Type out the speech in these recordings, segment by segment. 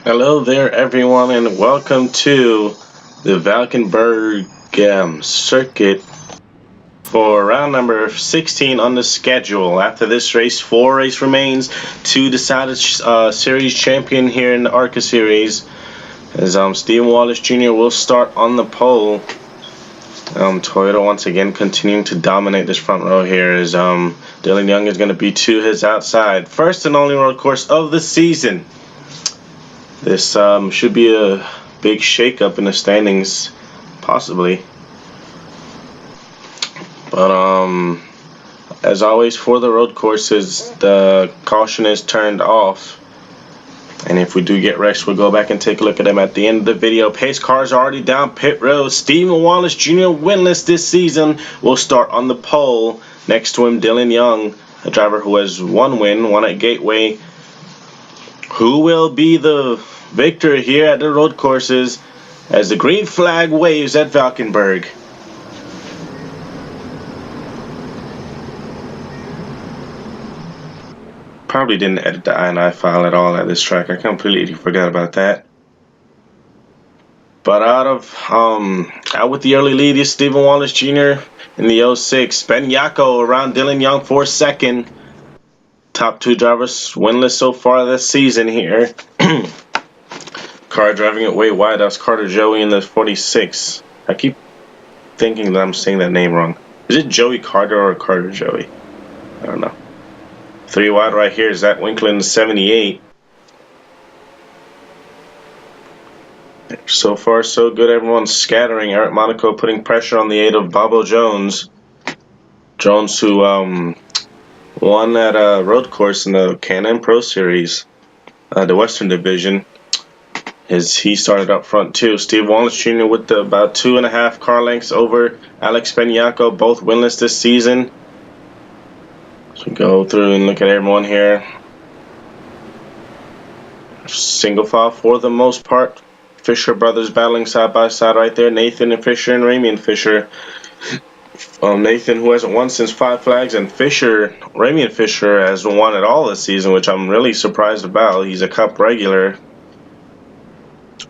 Hello there everyone and welcome to the Valkenburg circuit for round number 16 on the schedule. After this race, 4 race remains to decide a series champion here in the ARCA series, as Stephen Wallace Jr. will start on the pole. Toyota once again continuing to dominate this front row here, as Dylan Young is going to be to his outside. First and only road course of the season. This should be a big shakeup in the standings, possibly. But as always for the road courses, the caution is turned off. And if we do get wrecks, we'll go back and take a look at them at the end of the video. Pace cars are already down pit road. Stephen Wallace Jr. winless this season will start on the pole. Next to him, Dylan Young, a driver who has one win, one at Gateway. Who will be the victor here at the road courses as the green flag waves at Valkenburg? Probably didn't edit the INI file at all at this track. I completely forgot about that. But out with the early lead is Stephen Wallace Jr. in the 06. Ben Yako around Dylan Young for second. Top 2 drivers winless so far this season here. Car driving it way wide. That's Carter Joey in the 46. I keep thinking that I'm saying that name wrong. Is it Joey Carter or Carter Joey? I don't know. 3 wide right here is Zach Winkler in the 78. So far so good. Everyone's scattering. Eric Monaco putting pressure on the 8 of Bobo Jones. Jones who won at a road course in the Can-Am Pro Series, the Western Division. He started up front too. Steve Wallace Jr. with about 2.5 car lengths over Alex Benyako, both winless this season. So go through and look at everyone here. Single file for the most part. Fisher brothers battling side by side right there. Nathan and Fisher and Ramian Fisher. Nathan, who hasn't won since 5 Flags, and Ramian Fisher hasn't won at all this season, which I'm really surprised about. He's a Cup regular.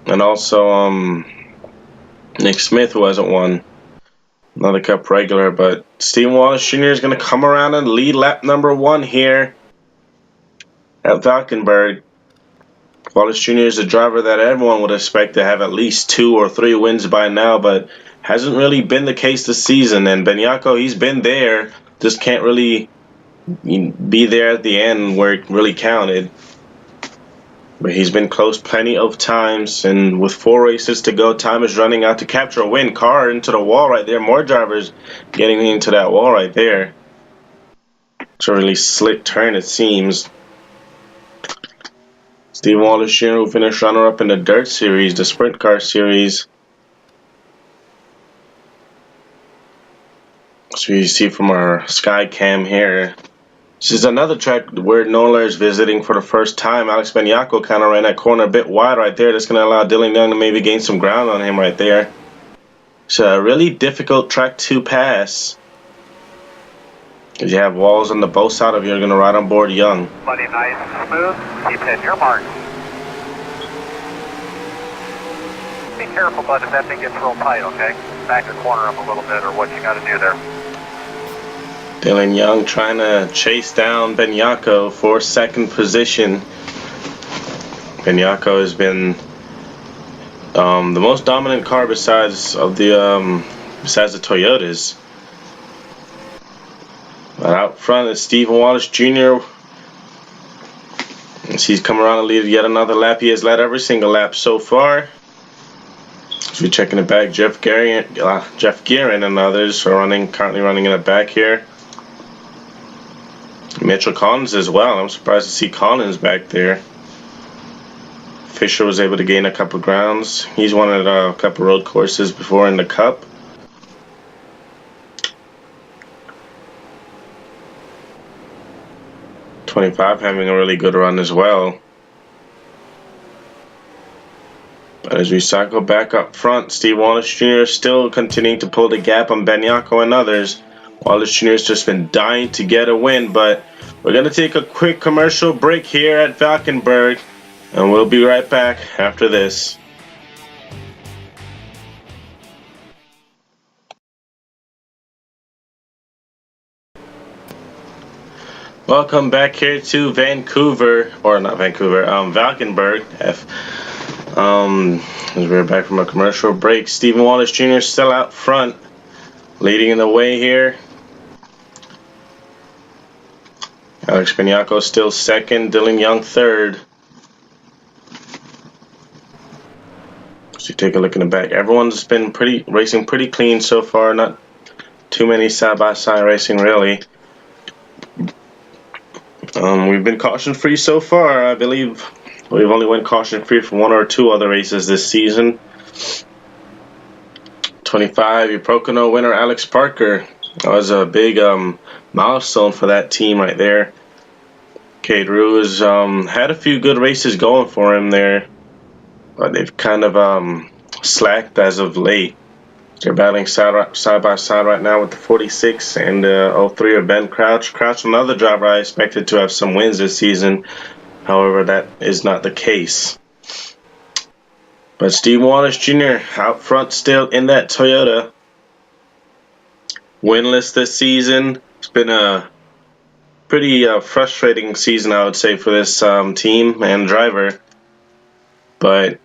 And also Nick Smith, who hasn't won, another Cup regular. But Stephen Wallace Jr. is going to come around and lead lap number 1 here at Valkenburg. Wallace Jr. is a driver that everyone would expect to have at least 2 or 3 wins by now, but hasn't really been the case this season. And Benyako, he's been there, just can't really be there at the end where it really counted. But he's been close plenty of times, and with 4 races to go, time is running out to capture a win. Car into the wall right there. More drivers getting into that wall right there. It's a really slick turn, it seems. Steve Wallace Jr. will finish runner-up in the Dirt Series, the Sprint Car Series. So you see from our sky cam here. This is another track where NORLA is visiting for the first time. Alex Benyako kind of ran that corner a bit wide right there. That's going to allow Dylan Young to maybe gain some ground on him right there. It's a really difficult track to pass. Because you have walls on the both sides of you. You're going to ride on board Young. Buddy, nice and smooth. Keep hitting your mark. Be careful, bud, if that thing gets real tight, okay? Back the corner up a little bit, or what you got to do there. Dylan Young trying to chase down Benyako for second position. Benyako has been the most dominant car besides the Toyotas. But out front is Stephen Wallace Jr. As he's come around and lead yet another lap. He has led every single lap so far. As we're checking the back, Jeff Guerin and others are currently running in the back here. Mitchell Collins as well. I'm surprised to see Collins back there. Fisher was able to gain a couple grounds. He's won at a couple road courses before in the Cup. .25 having a really good run as well. But as we cycle back up front, Steve Wallace Jr. still continuing to pull the gap on Benyako and others. Wallace Jr. has just been dying to get a win, but we're going to take a quick commercial break here at Valkenburg, and we'll be right back after this. Welcome back here to Valkenburg. As we're back from a commercial break, Stephen Wallace Jr. still out front, leading the way here. Alex Beniaco still second, Dylan Young third. So you take a look in the back. Everyone's been racing pretty clean so far. Not too many side-by-side racing really. We've been caution-free so far. I believe we've only went caution-free for 1 or 2 other races this season. 25, your Pocono winner Alex Parker. That was a big milestone for that team right there. Cade Rue has had a few good races going for him there, but they've kind of slacked as of late. They're battling side by side right now with the 46 and 03 of Ben Crouch. Crouch, another driver I expected to have some wins this season. However, that is not the case. But Steve Wallace Jr. out front still in that Toyota. Winless this season. It's been a pretty frustrating season, I would say, for this team and driver. But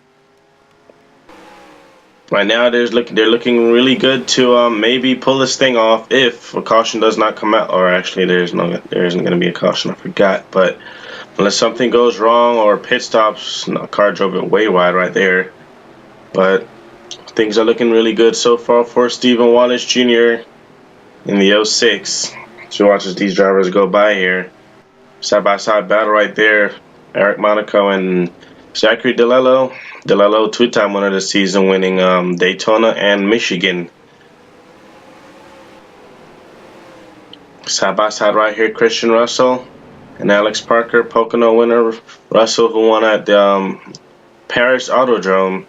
right now, they're looking really good to maybe pull this thing off if a caution does not come out. Or actually, there isn't going to be a caution. I forgot. But unless something goes wrong or pit stops, no, car drove it way wide right there. But things are looking really good so far for Stephen Wallace Jr. in the 06. So watch as these drivers go by here. Side-by-side battle right there. Eric Monaco and Zachary DeLello. DeLello, 2-time winner this season, winning Daytona and Michigan. Side-by-side right here, Christian Russell and Alex Parker, Pocono winner. Russell, who won at Paris Autodrome,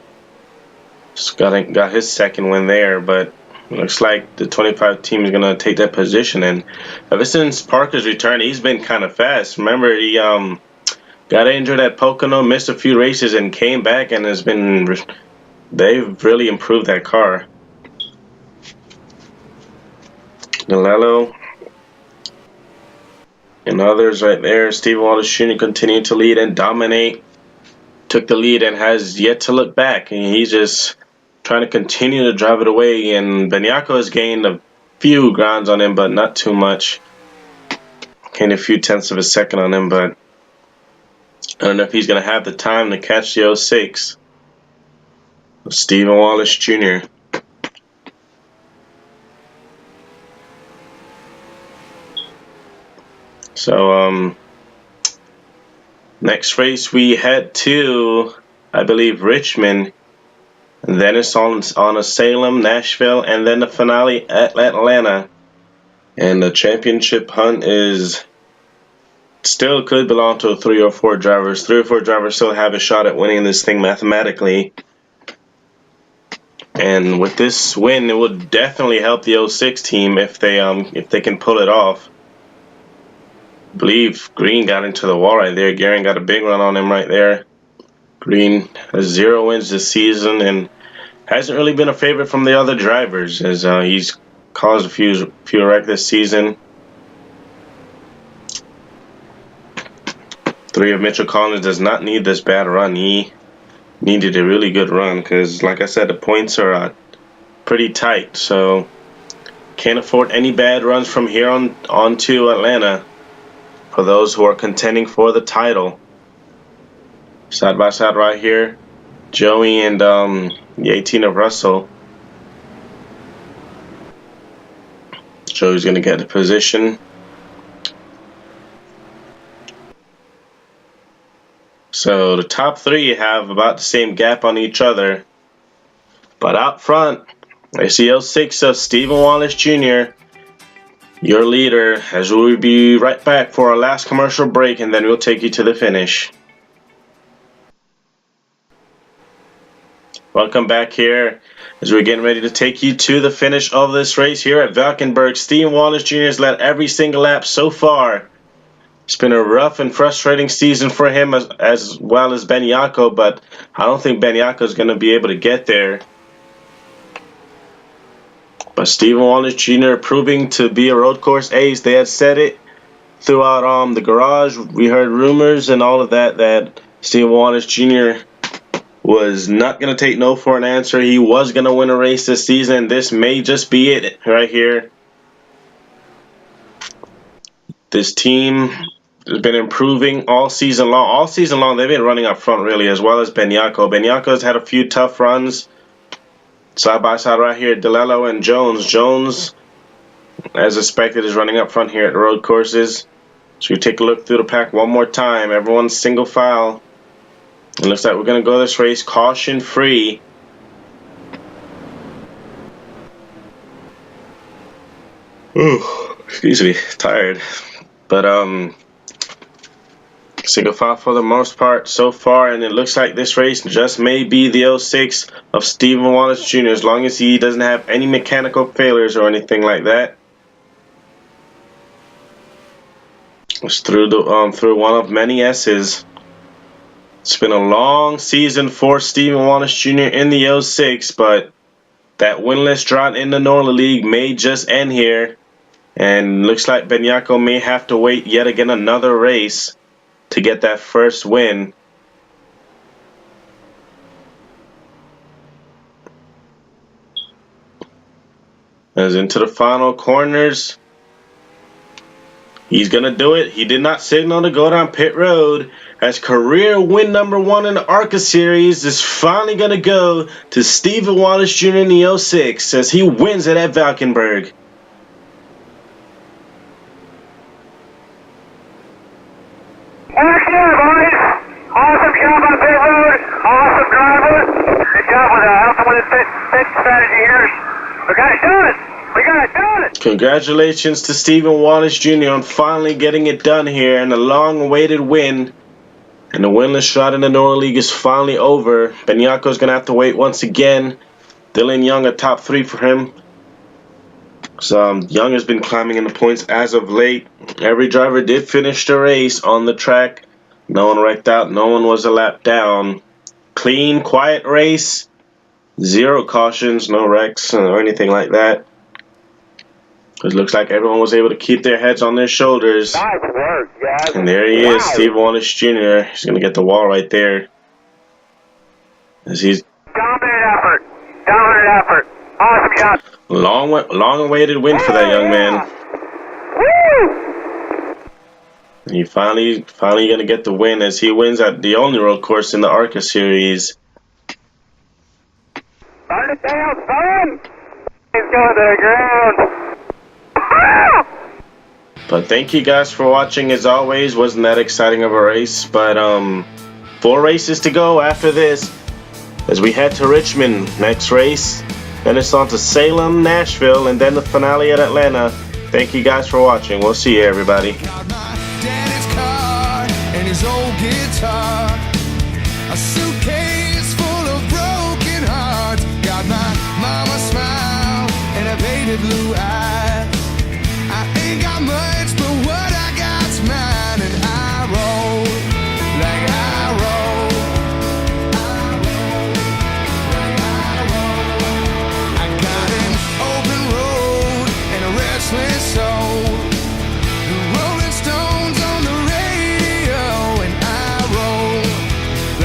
just got his second win there, but looks like the 25 team is going to take that position. And ever since Parker's return, he's been kind of fast. Remember, he got injured at Pocono, missed a few races, and came back, and they've really improved that car. DeLello and others right there. Steve Wallace Jr. continued to lead and dominate. Took the lead and has yet to look back. And he's just trying to continue to drive it away. And Beniaco has gained a few grounds on him, but not too much. Gained a few tenths of a second on him, but I don't know if he's going to have the time to catch the 06. Stephen Wallace Jr. So, next race we head to, I believe, Richmond. And then it's on a Salem, Nashville, and then the finale at Atlanta. And the championship hunt is still could belong to 3 or 4 drivers. 3 or 4 drivers still have a shot at winning this thing mathematically. And with this win, it would definitely help the 06 team if they can pull it off. I believe Green got into the wall right there. Guerin got a big run on him right there. Green has 0 wins this season and hasn't really been a favorite from the other drivers, as he's caused a few wrecks this season. 3 of Mitchell Collins does not need this bad run. He needed a really good run because, like I said, the points are pretty tight. So can't afford any bad runs from here on to Atlanta for those who are contending for the title. Side by side right here, Joey and the 18 of Russell. Joey's going to get the position. So the top 3 have about the same gap on each other. But out front, I see 06 of Stephen Wallace Jr., your leader, as we'll be right back for our last commercial break, and then we'll take you to the finish. Welcome back here as we're getting ready to take you to the finish of this race here at Valkenburg. Steve Wallace Jr. has led every single lap so far. It's been a rough and frustrating season for him as well as Benyako, but I don't think Benyako is going to be able to get there. But Stephen Wallace Jr. proving to be a road course ace. They had said it throughout the garage. We heard rumors and all of that Stephen Wallace Jr. was not going to take no for an answer. He was going to win a race this season. This may just be it right here. This team has been improving all season long. All season long, they've been running up front, really, as well as Benyako. Benyako's had a few tough runs. Side by side right here, DeLello and Jones. Jones, as expected, is running up front here at the road courses. So we take a look through the pack one more time. Everyone's single file. It looks like we're going to go this race caution free. Ooh, excuse me, tired. But single file for the most part so far, and it looks like this race just may be the 06 of Stephen Wallace Jr. as long as he doesn't have any mechanical failures or anything like that. It's through one of many S's. It's been a long season for Stephen Wallace Jr. in the 06, but that winless drought in the NORLA League may just end here. And looks like Benyako may have to wait yet again another race to get that first win. As into the final corners. He's going to do it. He did not signal to go down pit road. As career win number 1 in the ARCA series is finally going to go to Stephen Wallace Jr. in the 06 as he wins it at Valkenburg. Excellent, boys. Awesome job on pit road. Awesome driver. Good job with helping with his pit strategy here. We got it done. We got it done. Congratulations to Stephen Wallace Jr. on finally getting it done here and a long-awaited win. And the winless shot in the NORLA League is finally over. Benyako's going to have to wait once again. Dylan Young, a top 3 for him. So Young has been climbing in the points as of late. Every driver did finish the race on the track. No one wrecked out. No one was a lap down. Clean, quiet race. 0 cautions, no wrecks or anything like that. It looks like everyone was able to keep their heads on their shoulders. Nice work, guys. And there he is, Steve Wallace Jr. He's going to get the wall right there. As he's Dominant effort. Dominant effort. Awesome job. long-awaited win for that young man. Woo! And he finally going to get the win as he wins at the only road course in the ARCA series. Burn it down, son. He's going to the ground. But thank you guys for watching. As always, wasn't that exciting of a race, but 4 races to go after this as we head to Richmond next race. Then it's on to Salem, Nashville, and then the finale at Atlanta. Thank you guys for watching. We'll see you, everybody. Got my daddy's car and his old guitar, a suitcase full of broken hearts. Got my mama's smile and a faded blue eye.